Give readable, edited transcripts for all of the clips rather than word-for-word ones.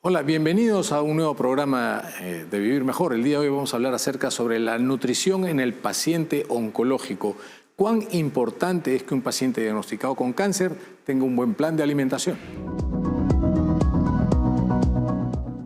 Hola, bienvenidos a un nuevo programa de Vivir Mejor. El día de hoy vamos a hablar acerca sobre la nutrición en el paciente oncológico. ¿Cuán importante es que un paciente diagnosticado con cáncer tenga un buen plan de alimentación?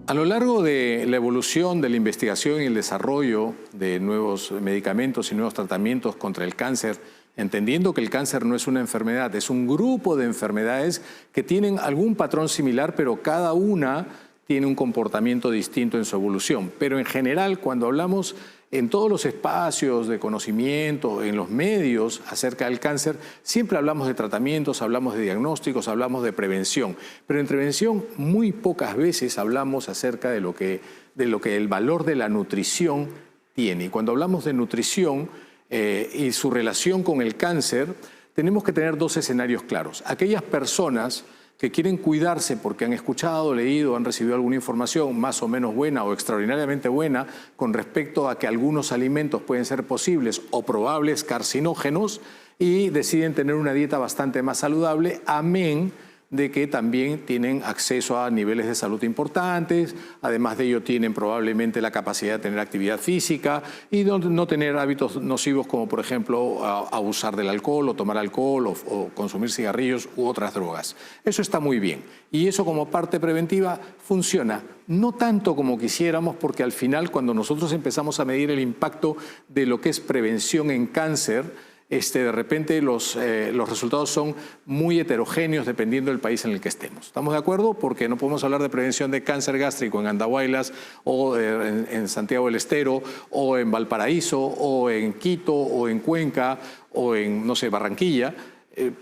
A lo largo de la evolución de la investigación y el desarrollo de nuevos medicamentos y nuevos tratamientos contra el cáncer, entendiendo que el cáncer no es una enfermedad, es un grupo de enfermedades que tienen algún patrón similar, pero cada una tiene un comportamiento distinto en su evolución. Pero en general, cuando hablamos en todos los espacios de conocimiento, en los medios acerca del cáncer, siempre hablamos de tratamientos, hablamos de diagnósticos, hablamos de prevención. Pero en prevención muy pocas veces hablamos acerca de lo que el valor de la nutrición tiene. Y cuando hablamos de nutrición y su relación con el cáncer, tenemos que tener dos escenarios claros. Aquellas personas que quieren cuidarse porque han escuchado, leído, han recibido alguna información más o menos buena o extraordinariamente buena con respecto a que algunos alimentos pueden ser posibles o probables carcinógenos y deciden tener una dieta bastante más saludable, amén de que también tienen acceso a niveles de salud importantes, además de ello tienen probablemente la capacidad de tener actividad física y no tener hábitos nocivos como por ejemplo abusar del alcohol o tomar alcohol o consumir cigarrillos u otras drogas. Eso está muy bien y eso como parte preventiva funciona, no tanto como quisiéramos porque al final cuando nosotros empezamos a medir el impacto de lo que es prevención en cáncer, de repente los resultados son muy heterogéneos dependiendo del país en el que estemos. ¿Estamos de acuerdo? Porque no podemos hablar de prevención de cáncer gástrico en Andahuaylas o en Santiago del Estero o en Valparaíso o en Quito o en Cuenca o en, no sé, Barranquilla,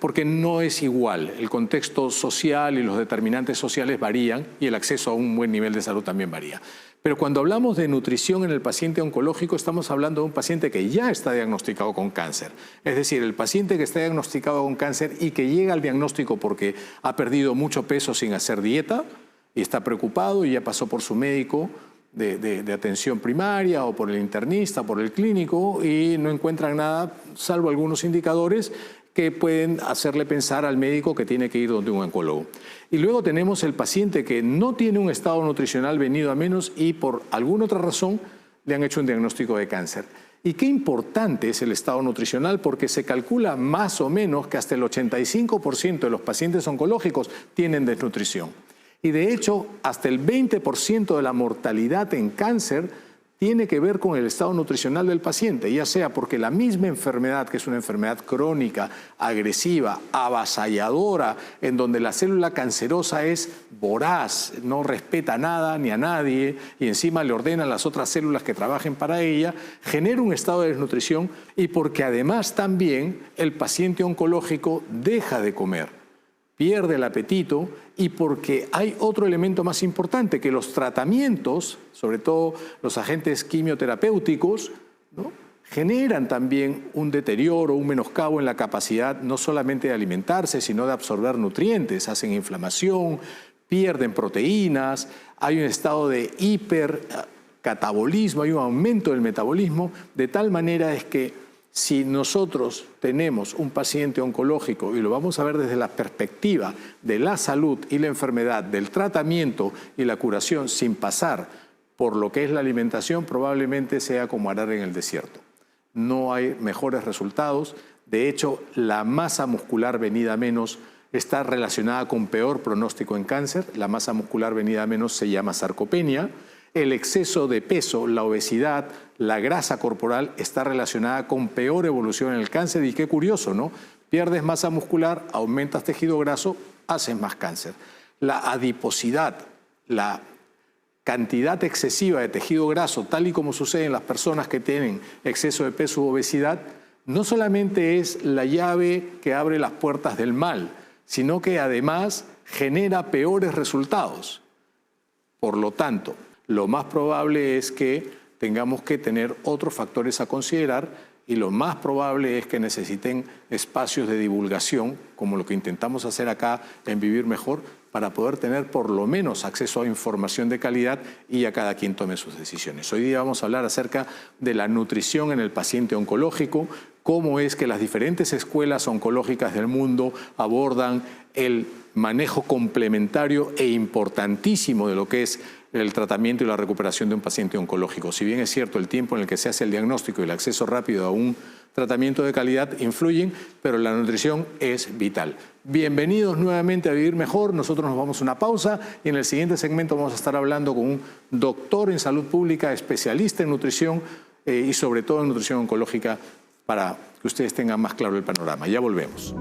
porque no es igual. El contexto social y los determinantes sociales varían y el acceso a un buen nivel de salud también varía. Pero cuando hablamos de nutrición en el paciente oncológico, estamos hablando de un paciente que ya está diagnosticado con cáncer. Es decir, el paciente que está diagnosticado con cáncer y que llega al diagnóstico porque ha perdido mucho peso sin hacer dieta y está preocupado y ya pasó por su médico de atención primaria o por el internista, por el clínico y no encuentran nada, salvo algunos indicadores que pueden hacerle pensar al médico que tiene que ir donde un oncólogo. Y luego tenemos el paciente que no tiene un estado nutricional venido a menos y por alguna otra razón le han hecho un diagnóstico de cáncer. Y qué importante es el estado nutricional porque se calcula más o menos que hasta el 85% de los pacientes oncológicos tienen desnutrición. Y de hecho, hasta el 20% de la mortalidad en cáncer tiene que ver con el estado nutricional del paciente, ya sea porque la misma enfermedad, que es una enfermedad crónica, agresiva, avasalladora, en donde la célula cancerosa es voraz, no respeta nada ni a nadie y encima le ordena a las otras células que trabajen para ella, genera un estado de desnutrición y porque además también el paciente oncológico deja de comer, pierde el apetito y porque hay otro elemento más importante, que los tratamientos, sobre todo los agentes quimioterapéuticos, ¿no?, generan también un deterioro, un menoscabo en la capacidad no solamente de alimentarse, sino de absorber nutrientes, hacen inflamación, pierden proteínas, hay un estado de hipercatabolismo, hay un aumento del metabolismo, de tal manera es que si nosotros tenemos un paciente oncológico, y lo vamos a ver desde la perspectiva de la salud y la enfermedad, del tratamiento y la curación sin pasar por lo que es la alimentación, probablemente sea como arar en el desierto. No hay mejores resultados. De hecho, la masa muscular venida a menos está relacionada con peor pronóstico en cáncer. La masa muscular venida a menos se llama sarcopenia. El exceso de peso, la obesidad, la grasa corporal está relacionada con peor evolución en el cáncer y qué curioso, ¿no? Pierdes masa muscular, aumentas tejido graso, haces más cáncer. La adiposidad, la cantidad excesiva de tejido graso, tal y como sucede en las personas que tienen exceso de peso u obesidad, no solamente es la llave que abre las puertas del mal, sino que además genera peores resultados. Por lo tanto, lo más probable es que tengamos que tener otros factores a considerar y lo más probable es que necesiten espacios de divulgación, como lo que intentamos hacer acá en Vivir Mejor, para poder tener por lo menos acceso a información de calidad y a cada quien tome sus decisiones. Hoy día vamos a hablar acerca de la nutrición en el paciente oncológico, cómo es que las diferentes escuelas oncológicas del mundo abordan el manejo complementario e importantísimo de lo que es el tratamiento y la recuperación de un paciente oncológico. Si bien es cierto, el tiempo en el que se hace el diagnóstico y el acceso rápido a un tratamiento de calidad influyen, pero la nutrición es vital. Bienvenidos nuevamente a Vivir Mejor. Nosotros nos vamos a una pausa y en el siguiente segmento vamos a estar hablando con un doctor en salud pública, especialista en nutrición y sobre todo en nutrición oncológica, para que ustedes tengan más claro el panorama. Ya volvemos.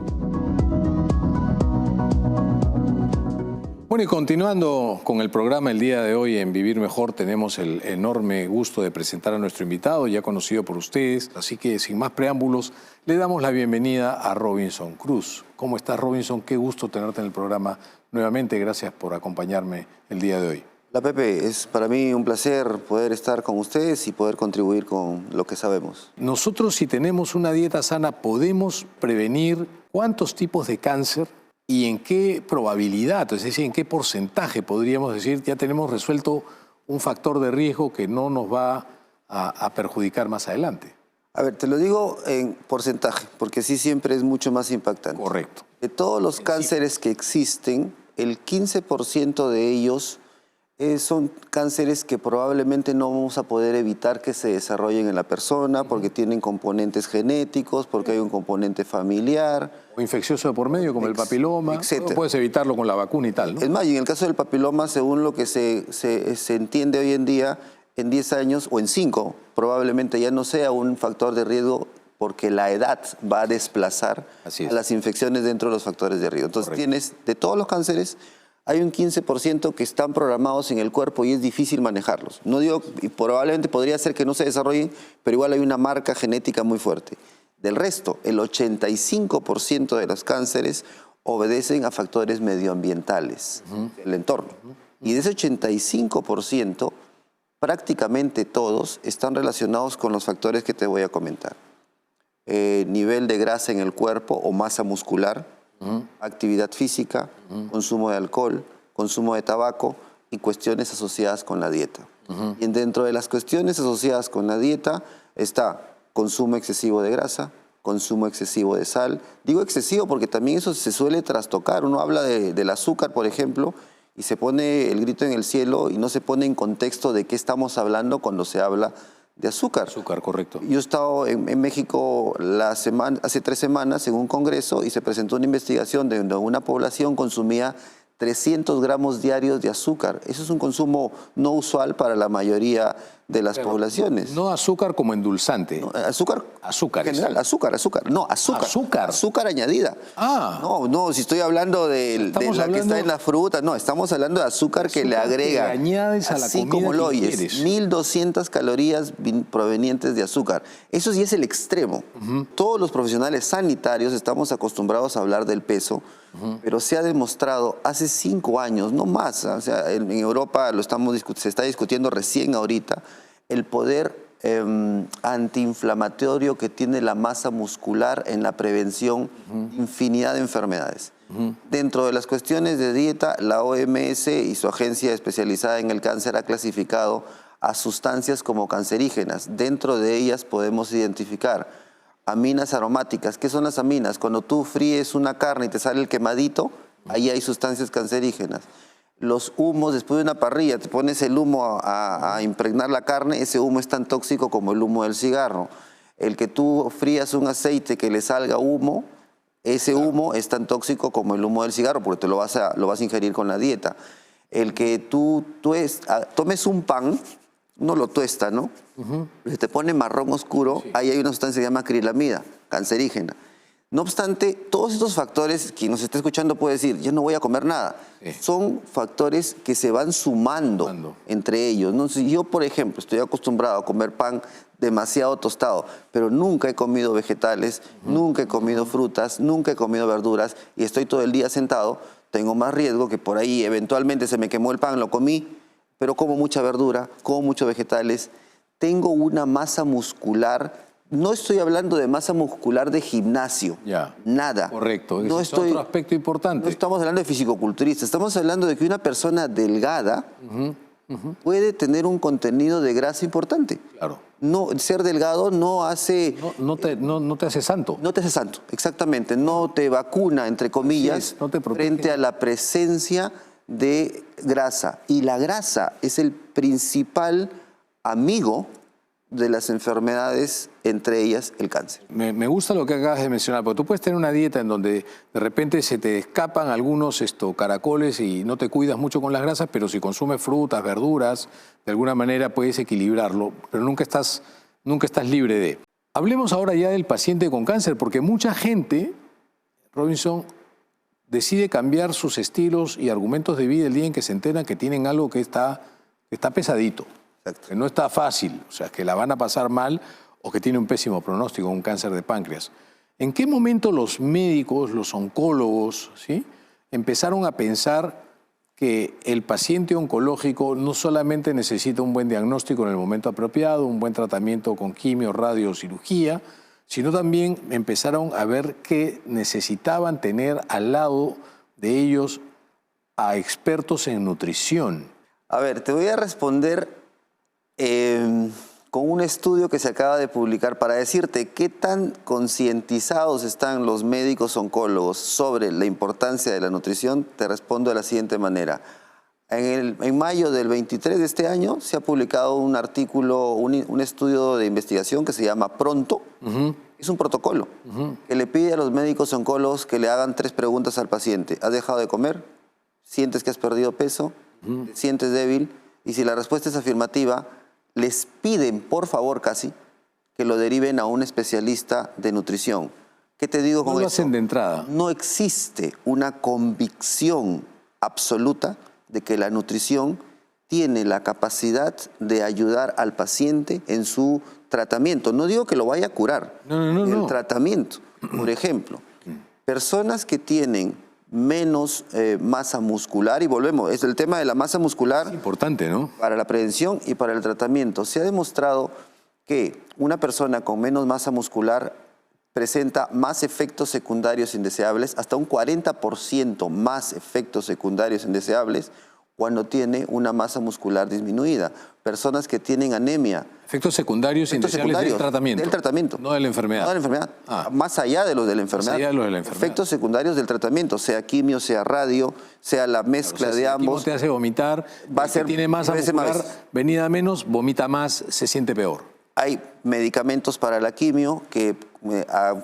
Bueno, y continuando con el programa el día de hoy en Vivir Mejor, tenemos el enorme gusto de presentar a nuestro invitado, ya conocido por ustedes. Así que, sin más preámbulos, le damos la bienvenida a Robinson Cruz. ¿Cómo estás, Robinson? Qué gusto tenerte en el programa nuevamente. Gracias por acompañarme el día de hoy. Hola, Pepe. Es para mí un placer poder estar con ustedes y poder contribuir con lo que sabemos. Nosotros, si tenemos una dieta sana, podemos prevenir cuántos tipos de cáncer y en qué probabilidad, es decir, en qué porcentaje podríamos decir ya tenemos resuelto un factor de riesgo que no nos va a perjudicar más adelante. A ver, te lo digo en porcentaje, porque sí siempre es mucho más impactante. Correcto. De todos los cánceres que existen, el 15% de ellos son cánceres que probablemente no vamos a poder evitar que se desarrollen en la persona porque tienen componentes genéticos, porque hay un componente familiar. O infeccioso de por medio, como el papiloma. Etcétera. Puedes evitarlo con la vacuna y tal, ¿no? Es más, y en el caso del papiloma, según lo que se entiende hoy en día, en 10 años o en 5, probablemente ya no sea un factor de riesgo porque la edad va a desplazar a las infecciones dentro de los factores de riesgo. Entonces tienes, de todos los cánceres, hay un 15% que están programados en el cuerpo y es difícil manejarlos. No digo, y probablemente podría ser que no se desarrollen, pero igual hay una marca genética muy fuerte. Del resto, el 85% de los cánceres obedecen a factores medioambientales del entorno. Y de ese 85%, prácticamente todos están relacionados con los factores que te voy a comentar. Nivel de grasa en el cuerpo o masa muscular, actividad física, consumo de alcohol, consumo de tabaco y cuestiones asociadas con la dieta. Y dentro de las cuestiones asociadas con la dieta está consumo excesivo de grasa, consumo excesivo de sal. Digo excesivo porque también eso se suele trastocar. Uno habla del azúcar, por ejemplo, y se pone el grito en el cielo y no se pone en contexto de qué estamos hablando cuando se habla de azúcar. Azúcar, correcto. Yo he estado en México hace 3 semanas en un congreso y se presentó una investigación donde una población consumía 300 gramos diarios de azúcar. Eso es un consumo no usual para la mayoría de las poblaciones. No azúcar como endulzante. No, azúcar. Azúcar. En general, azúcar. No, azúcar. Azúcar añadida. No, si estoy hablando de la que está en la fruta. No, estamos hablando de azúcar que le agrega. Que añades a la así comida como lo que oyes. quieres. 1200 calorías provenientes de azúcar. Eso sí es el extremo. Todos los profesionales sanitarios estamos acostumbrados a hablar del peso, pero se ha demostrado hace 5 años, no más, o sea, en Europa se está discutiendo recién ahorita, el poder antiinflamatorio que tiene la masa muscular en la prevención de infinidad de enfermedades. Dentro de las cuestiones de dieta, la OMS y su agencia especializada en el cáncer ha clasificado a sustancias como cancerígenas. Dentro de ellas podemos identificar aminas aromáticas. ¿Qué son las aminas? Cuando tú fríes una carne y te sale el quemadito, ahí hay sustancias cancerígenas. Los humos, después de una parrilla, te pones el humo a impregnar la carne, ese humo es tan tóxico como el humo del cigarro. El que tú frías un aceite que le salga humo, ese humo es tan tóxico como el humo del cigarro, porque te lo vas a ingerir con la dieta. El que tú tomes un pan, uno lo tuesta, ¿no? Se te pone marrón oscuro, ahí hay una sustancia que se llama acrilamida, cancerígena. No obstante, todos estos factores, quien nos está escuchando puede decir, yo no voy a comer nada. Son factores que se van sumando entre ellos, ¿no? Si yo, por ejemplo, estoy acostumbrado a comer pan demasiado tostado, pero nunca he comido vegetales, nunca he comido frutas, nunca he comido verduras y estoy todo el día sentado, tengo más riesgo que por ahí eventualmente se me quemó el pan, lo comí, pero como mucha verdura, como muchos vegetales, tengo una masa muscular. No estoy hablando de masa muscular de gimnasio, nada. Correcto, ese es otro aspecto importante. No estamos hablando de fisicoculturista, estamos hablando de que una persona delgada puede tener un contenido de grasa importante. Claro. No, ser delgado no hace... No te hace santo. No te hace santo, exactamente. No te vacuna, entre comillas, no te protege. frente a la presencia de grasa. Y la grasa es el principal amigo de las enfermedades, entre ellas el cáncer. Me gusta lo que acabas de mencionar, porque tú puedes tener una dieta en donde de repente se te escapan algunos caracoles y no te cuidas mucho con las grasas, pero si consumes frutas, verduras, de alguna manera puedes equilibrarlo, pero nunca estás libre de. Hablemos ahora ya del paciente con cáncer, porque mucha gente, Robinson, decide cambiar sus estilos y argumentos de vida el día en que se enteran que tienen algo que está pesadito. Exacto. Que no está fácil, o sea, que la van a pasar mal o que tiene un pésimo pronóstico, un cáncer de páncreas. ¿En qué momento los médicos, los oncólogos, ¿sí?, empezaron a pensar que el paciente oncológico no solamente necesita un buen diagnóstico en el momento apropiado, un buen tratamiento con quimio, radio o cirugía, sino también empezaron a ver que necesitaban tener al lado de ellos a expertos en nutrición? A ver, te voy a responder con un estudio que se acaba de publicar para decirte qué tan concientizados están los médicos oncólogos sobre la importancia de la nutrición. Te respondo de la siguiente manera. En mayo del 23 de este año se ha publicado un artículo, un estudio de investigación que se llama Pronto. Es un protocolo que le pide a los médicos oncólogos que le hagan 3 preguntas al paciente. ¿Has dejado de comer? ¿Sientes que has perdido peso? ¿Te sientes débil? Y si la respuesta es afirmativa, les piden, por favor, casi, que lo deriven a un especialista de nutrición. ¿Qué te digo con eso? No lo esto? hacen de entrada. No existe una convicción absoluta de que la nutrición tiene la capacidad de ayudar al paciente en su tratamiento. No digo que lo vaya a curar, el tratamiento. Por ejemplo, personas que tienen menos masa muscular, y volvemos, es el tema de la masa muscular. Es importante, ¿no? Para la prevención y para el tratamiento. Se ha demostrado que una persona con menos masa muscular presenta más efectos secundarios indeseables, hasta un 40% más efectos secundarios indeseables cuando tiene una masa muscular disminuida. Personas que tienen anemia. Efectos secundarios indeseables del tratamiento. Del tratamiento. No de la enfermedad. No de la enfermedad. Más allá de los de la enfermedad. Más allá de los de la enfermedad. Efectos secundarios del tratamiento, sea quimio, sea radio, sea la mezcla de ambos. Si te hace vomitar, va a ser, tiene masa muscular, venida menos, vomita más, se siente peor. Hay medicamentos para la quimio que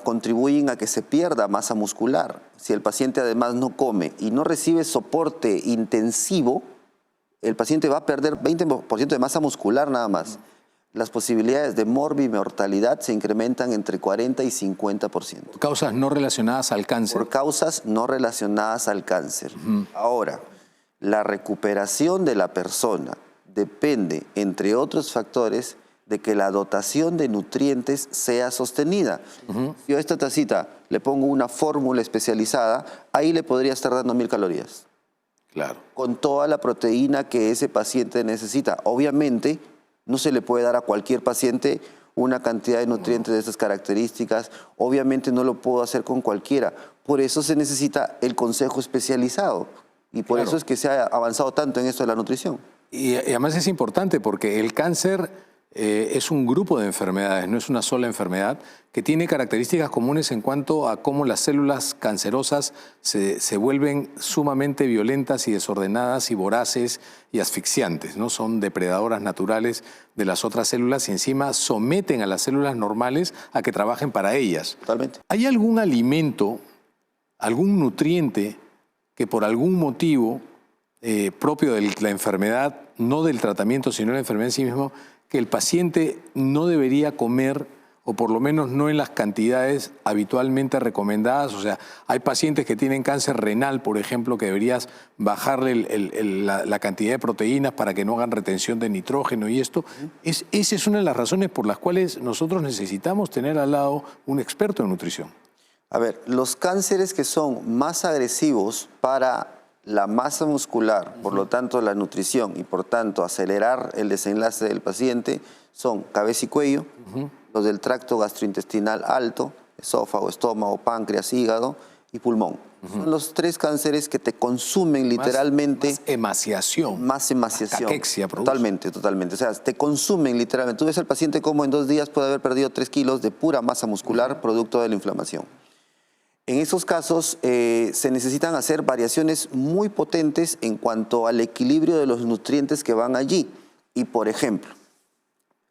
contribuyen a que se pierda masa muscular. Si el paciente además no come y no recibe soporte intensivo, el paciente va a perder 20% de masa muscular nada más. Las posibilidades de morbimortalidad se incrementan entre 40 y 50%. Por causas no relacionadas al cáncer. Por causas no relacionadas al cáncer. Ahora, la recuperación de la persona depende, entre otros factores, de que la dotación de nutrientes sea sostenida. Si yo a esta tacita le pongo una fórmula especializada, ahí le podría estar dando 1000 calorías. Claro. Con toda la proteína que ese paciente necesita. Obviamente, no se le puede dar a cualquier paciente una cantidad de nutrientes de estas características. Obviamente no lo puedo hacer con cualquiera. Por eso se necesita el consejo especializado. Y por eso es que se ha avanzado tanto en esto de la nutrición. Y además es importante porque el cáncer es un grupo de enfermedades, no es una sola enfermedad, que tiene características comunes en cuanto a cómo las células cancerosas se vuelven sumamente violentas y desordenadas y voraces y asfixiantes, ¿no? Son depredadoras naturales de las otras células y encima someten a las células normales a que trabajen para ellas. Totalmente. ¿Hay algún alimento, algún nutriente que por algún motivo propio de la enfermedad, no del tratamiento, sino de la enfermedad en sí mismo, que el paciente no debería comer, o por lo menos no en las cantidades habitualmente recomendadas? O sea, hay pacientes que tienen cáncer renal, por ejemplo, que deberías bajarle la cantidad de proteínas para que no hagan retención de nitrógeno y esto. Esa es una de las razones por las cuales nosotros necesitamos tener al lado un experto en nutrición. A ver, los cánceres que son más agresivos para la masa muscular, por lo tanto la nutrición y por tanto acelerar el desenlace del paciente, son cabeza y cuello, los del tracto gastrointestinal alto, esófago, estómago, páncreas, hígado, y pulmón. Son los 3 cánceres que te consumen literalmente. Más emaciación. Más emaciación. Caquexia produce. Totalmente, totalmente. O sea, te consumen literalmente. Tú ves al paciente como en 2 días puede haber perdido 3 kilos de pura masa muscular producto de la inflamación. En esos casos se necesitan hacer variaciones muy potentes en cuanto al equilibrio de los nutrientes que van allí. Y por ejemplo,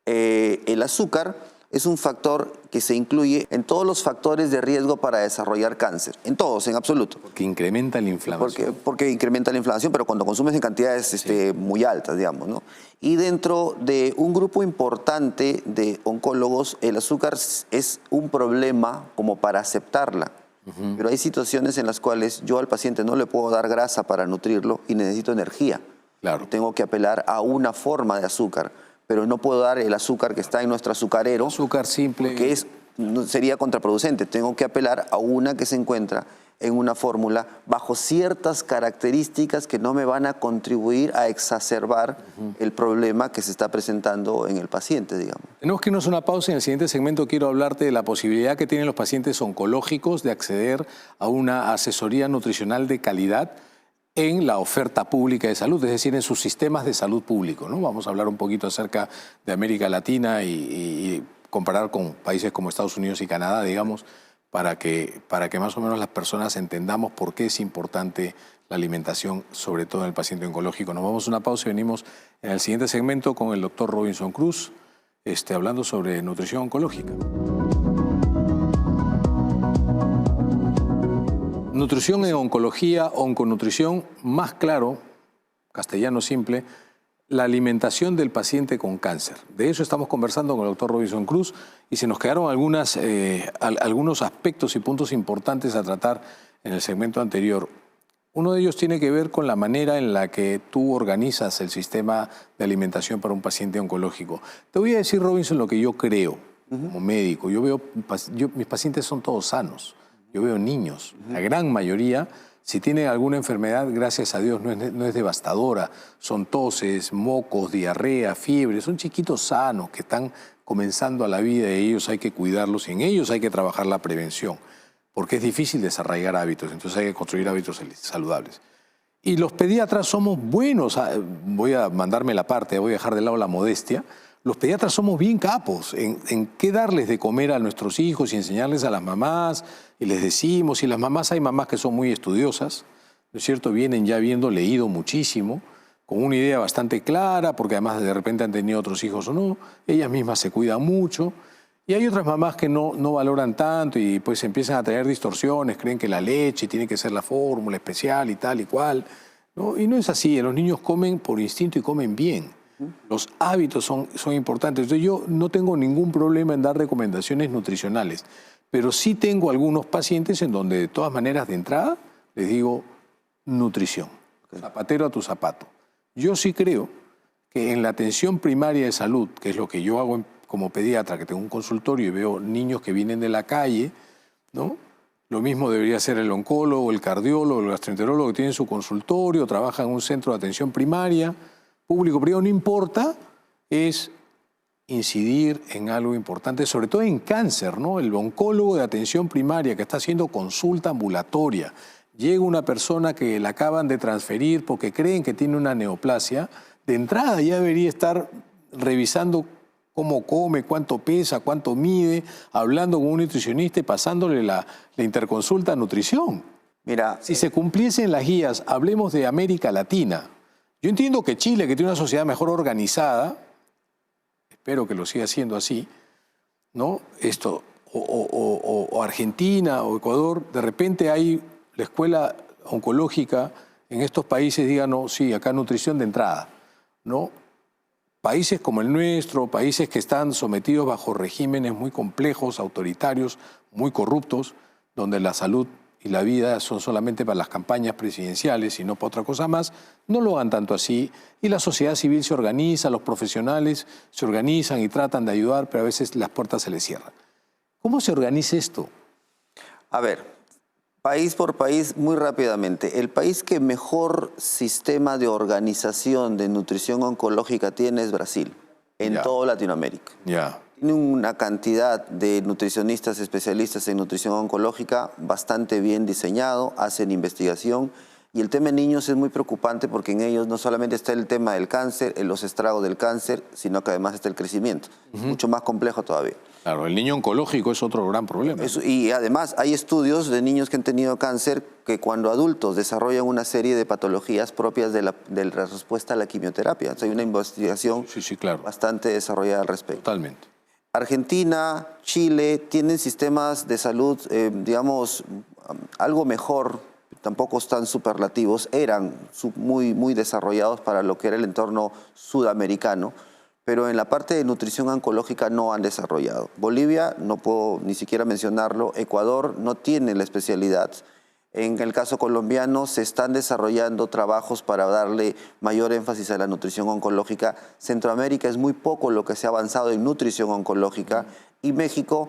el azúcar es un factor que se incluye en todos los factores de riesgo para desarrollar cáncer, en todos, en absoluto. Porque incrementa la inflamación. Porque incrementa la inflamación, pero cuando consumes en cantidades muy altas, digamos, ¿no? Y dentro de un grupo importante de oncólogos, el azúcar es un problema como para aceptarla. Pero hay situaciones en las cuales yo al paciente no le puedo dar grasa para nutrirlo y necesito energía. Claro. Tengo que apelar a una forma de azúcar, pero no puedo dar el azúcar que está en nuestro azucarero. Azúcar simple. Que sería contraproducente. Tengo que apelar a una que se encuentra en una fórmula bajo ciertas características que no me van a contribuir a exacerbar el problema que se está presentando en el paciente, digamos. Tenemos que irnos a una pausa. En el siguiente segmento quiero hablarte de la posibilidad que tienen los pacientes oncológicos de acceder a una asesoría nutricional de calidad en la oferta pública de salud, es decir, en sus sistemas de salud público, ¿no? Vamos a hablar un poquito acerca de América Latina y comparar con países como Estados Unidos y Canadá, digamos, para que más o menos las personas entendamos por qué es importante la alimentación, sobre todo en el paciente oncológico. Nos vamos a una pausa y venimos en el siguiente segmento con el doctor Robinson Cruz, hablando sobre nutrición oncológica. Nutrición en oncología, onconutrición, más claro, castellano simple, la alimentación del paciente con cáncer. De eso estamos conversando con el doctor Robinson Cruz y se nos quedaron algunos aspectos y puntos importantes a tratar en el segmento anterior. Uno de ellos tiene que ver con la manera en la que tú organizas el sistema de alimentación para un paciente oncológico. Te voy a decir, Robinson, lo que yo creo como médico. Mis pacientes son todos sanos. Yo veo niños, la gran mayoría, si tienen alguna enfermedad, gracias a Dios, no es devastadora. Son toses, mocos, diarrea, fiebre. Son chiquitos sanos que están comenzando a la vida y ellos hay que cuidarlos y en ellos hay que trabajar la prevención, porque es difícil desarraigar hábitos, entonces hay que construir hábitos saludables. Y los pediatras somos buenos, voy a mandarme la parte, voy a dejar de lado la modestia. Los pediatras somos bien capos en qué darles de comer a nuestros hijos y enseñarles a las mamás. Y les decimos, y las mamás, hay mamás que son muy estudiosas, ¿no es cierto? Vienen ya habiendo leído muchísimo, con una idea bastante clara, porque además de repente han tenido otros hijos o no. Ellas mismas se cuidan mucho. Y hay otras mamás que no valoran tanto y pues empiezan a tener distorsiones, creen que la leche tiene que ser la fórmula especial y tal y cual, ¿no? Y no es así, los niños comen por instinto y comen bien. Los hábitos son importantes. Entonces yo no tengo ningún problema en dar recomendaciones nutricionales, pero sí tengo algunos pacientes en donde de todas maneras de entrada les digo nutrición, zapatero a tu zapato. Yo sí creo que en la atención primaria de salud, que es lo que yo hago como pediatra, que tengo un consultorio y veo niños que vienen de la calle, ¿no? Lo mismo debería ser el oncólogo, el cardiólogo, el gastroenterólogo que tiene su consultorio, trabaja en un centro de atención primaria, público, privado, no importa, es incidir en algo importante, sobre todo en cáncer, ¿no? El oncólogo de atención primaria que está haciendo consulta ambulatoria, llega una persona que la acaban de transferir porque creen que tiene una neoplasia, de entrada ya debería estar revisando cómo come, cuánto pesa, cuánto mide, hablando con un nutricionista y pasándole la interconsulta a nutrición. Mira, si se cumpliesen las guías, hablemos de América Latina. Yo entiendo que Chile, que tiene una sociedad mejor organizada, espero que lo siga siendo así, ¿no? O Argentina o Ecuador, de repente hay la escuela oncológica en estos países, digan, no, sí, acá nutrición de entrada, ¿no? Países como el nuestro, países que están sometidos bajo regímenes muy complejos, autoritarios, muy corruptos, donde la salud y la vida son solamente para las campañas presidenciales y no para otra cosa más, no lo hagan tanto así. Y la sociedad civil se organiza, los profesionales se organizan y tratan de ayudar, pero a veces las puertas se les cierran. ¿Cómo se organiza esto? A ver, país por país, muy rápidamente. El país que mejor sistema de organización de nutrición oncológica tiene es Brasil, en toda Latinoamérica. Tiene una cantidad de nutricionistas especialistas en nutrición oncológica bastante bien diseñado, hacen investigación. Y el tema de niños es muy preocupante porque en ellos no solamente está el tema del cáncer, los estragos del cáncer, sino que además está el crecimiento. Es mucho más complejo todavía. Claro, el niño oncológico es otro gran problema. Y además hay estudios de niños que han tenido cáncer que cuando adultos desarrollan una serie de patologías propias de la respuesta a la quimioterapia. Entonces hay una investigación claro, bastante desarrollada al respecto. Totalmente. Argentina, Chile tienen sistemas de salud, digamos, algo mejor, tampoco están superlativos, eran muy desarrollados para lo que era el entorno sudamericano, pero en la parte de nutrición oncológica no han desarrollado. Bolivia, no puedo ni siquiera mencionarlo, Ecuador no tiene la especialidad. En el caso colombiano se están desarrollando trabajos para darle mayor énfasis a la nutrición oncológica. Centroamérica es muy poco lo que se ha avanzado en nutrición oncológica y México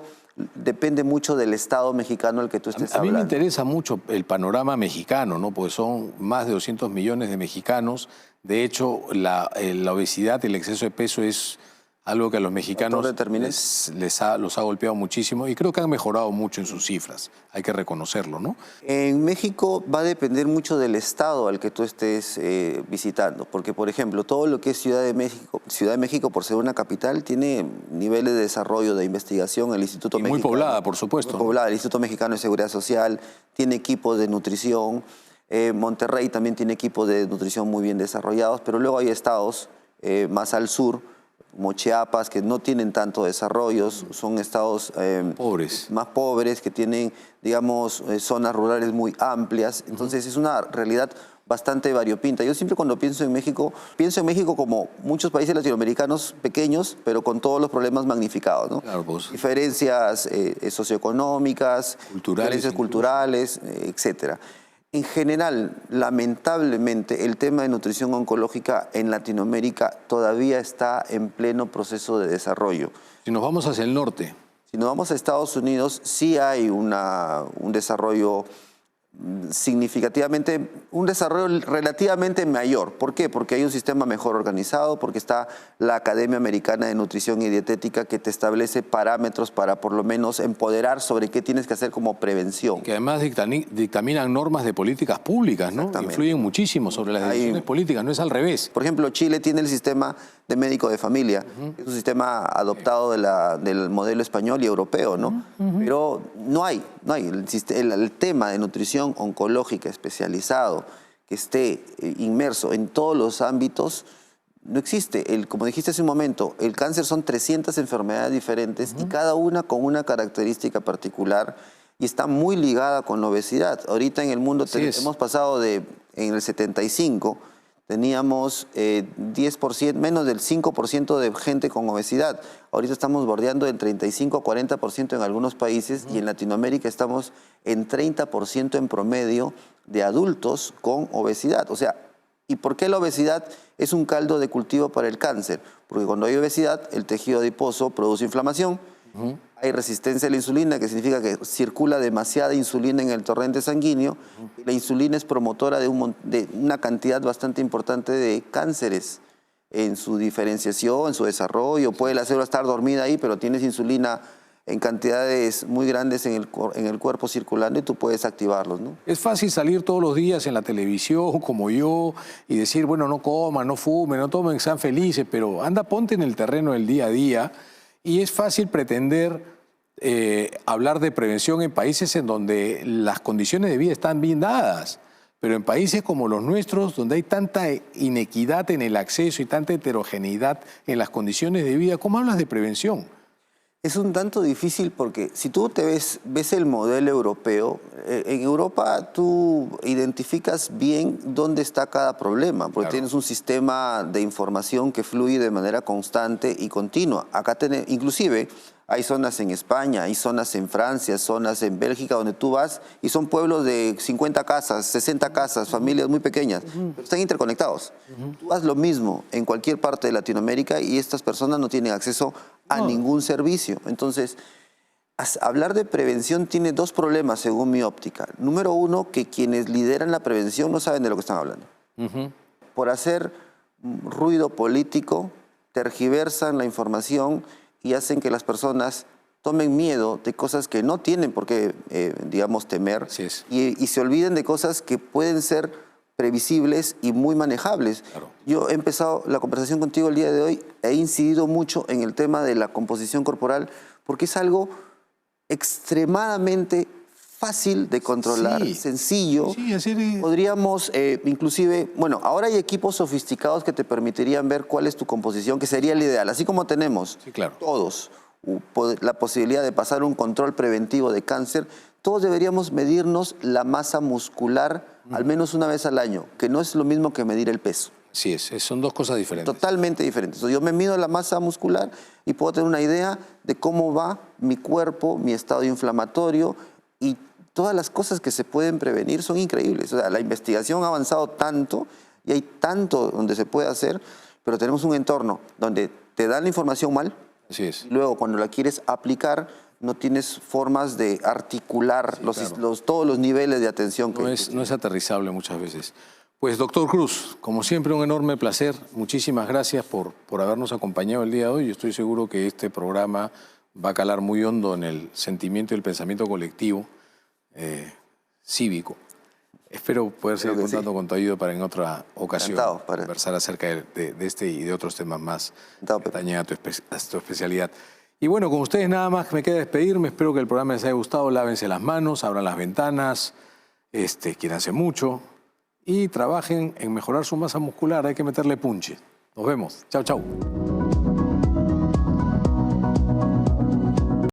depende mucho del Estado mexicano al que tú estés hablando. A mí me interesa mucho el panorama mexicano, ¿no? Porque son más de 200 millones de mexicanos. De hecho, la obesidad y el exceso de peso es algo que a los mexicanos los ha golpeado muchísimo y creo que han mejorado mucho en sus cifras. Hay que reconocerlo, ¿no? En México va a depender mucho del estado al que tú estés visitando, porque, por ejemplo, todo lo que es Ciudad de México, por ser una capital, tiene niveles de desarrollo, de investigación. El Instituto Mexicano... Muy poblada, por supuesto. Muy poblada. El Instituto Mexicano de Seguridad Social tiene equipos de nutrición. Monterrey también tiene equipos de nutrición muy bien desarrollados, pero luego hay estados más al sur, como Chiapas, que no tienen tanto desarrollo, son estados más pobres, que tienen, digamos, zonas rurales muy amplias. Entonces es una realidad bastante variopinta. Yo siempre cuando pienso en México como muchos países latinoamericanos pequeños, pero con todos los problemas magnificados, ¿no? Claro, pues. Diferencias socioeconómicas, diferencias culturales, etcétera. En general, lamentablemente, el tema de nutrición oncológica en Latinoamérica todavía está en pleno proceso de desarrollo. Si nos vamos hacia el norte. Si nos vamos a Estados Unidos, sí hay un desarrollo significativamente, un desarrollo relativamente mayor. ¿Por qué? Porque hay un sistema mejor organizado, porque está la Academia Americana de Nutrición y Dietética que te establece parámetros para por lo menos empoderar sobre qué tienes que hacer como prevención. Que además dictaminan normas de políticas públicas, ¿no? Influyen muchísimo sobre las decisiones políticas, no es al revés. Por ejemplo, Chile tiene el sistema de médico de familia, es un sistema adoptado del modelo español y europeo, ¿no? Pero no hay el tema de nutrición oncológica especializado que esté inmerso en todos los ámbitos, no existe. Como dijiste hace un momento, el cáncer son 300 enfermedades diferentes y cada una con una característica particular y está muy ligada con la obesidad. Ahorita en el mundo hemos pasado en el 75, teníamos 10%, menos del 5% de gente con obesidad. Ahorita estamos bordeando del 35 a 40% en algunos países y en Latinoamérica estamos en 30% en promedio de adultos con obesidad. O sea, ¿y por qué la obesidad es un caldo de cultivo para el cáncer? Porque cuando hay obesidad, el tejido adiposo produce inflamación. Hay resistencia a la insulina, que significa que circula demasiada insulina en el torrente sanguíneo. La insulina es promotora de una cantidad bastante importante de cánceres en su diferenciación, en su desarrollo. Puede la célula estar dormida ahí, pero tienes insulina en cantidades muy grandes en el cuerpo circulando y tú puedes activarlos, ¿no? Es fácil salir todos los días en la televisión, como yo, y decir, bueno, no coman, no fumen, no tomen, sean felices, pero anda, ponte en el terreno del día a día. Y es fácil pretender hablar de prevención en países en donde las condiciones de vida están bien dadas, pero en países como los nuestros, donde hay tanta inequidad en el acceso y tanta heterogeneidad en las condiciones de vida, ¿cómo hablas de prevención? Es un tanto difícil porque si tú ves el modelo europeo, en Europa tú identificas bien dónde está cada problema, porque tienes un sistema de información que fluye de manera constante y continua. Acá inclusive hay zonas en España, hay zonas en Francia, zonas en Bélgica donde tú vas y son pueblos de 50 casas, 60 casas, familias muy pequeñas, pero están interconectados. Tú haz lo mismo en cualquier parte de Latinoamérica y estas personas no tienen acceso a ningún servicio. Entonces, hablar de prevención tiene dos problemas según mi óptica. Número uno, que quienes lideran la prevención no saben de lo que están hablando. Por hacer ruido político, tergiversan la información y hacen que las personas tomen miedo de cosas que no tienen por qué, digamos, temer. Así es. Y se olviden de cosas que pueden ser previsibles y muy manejables. Claro. Yo he empezado la conversación contigo el día de hoy, he incidido mucho en el tema de la composición corporal, porque es algo extremadamente fácil de controlar, Sí. sencillo. Sí, así es. Podríamos, inclusive, bueno, ahora hay equipos sofisticados que te permitirían ver cuál es tu composición, que sería el ideal. Así como tenemos Sí, claro. todos la posibilidad de pasar un control preventivo de cáncer, todos deberíamos medirnos la masa muscular al menos una vez al año, que no es lo mismo que medir el peso. Así es, son dos cosas diferentes. Totalmente diferentes. Yo me mido la masa muscular y puedo tener una idea de cómo va mi cuerpo, mi estado inflamatorio, y todas las cosas que se pueden prevenir son increíbles. O sea, la investigación ha avanzado tanto y hay tanto donde se puede hacer, pero tenemos un entorno donde te dan la información mal. Así es. Y luego, cuando la quieres aplicar, no tienes formas de articular todos los niveles de atención. No es aterrizable muchas veces. Pues, doctor Cruz, como siempre, un enorme placer. Muchísimas gracias por habernos acompañado el día de hoy. Yo estoy seguro que este programa va a calar muy hondo en el sentimiento y el pensamiento colectivo cívico. Espero poder seguir contando con tu ayuda para en otra ocasión conversar acerca de este y de otros temas más que atañen a tu especialidad. Y bueno, con ustedes nada más me queda despedirme. Espero que el programa les haya gustado. Lávense las manos, abran las ventanas, quiéranse mucho y trabajen en mejorar su masa muscular. Hay que meterle punche. Nos vemos. Chau, chau.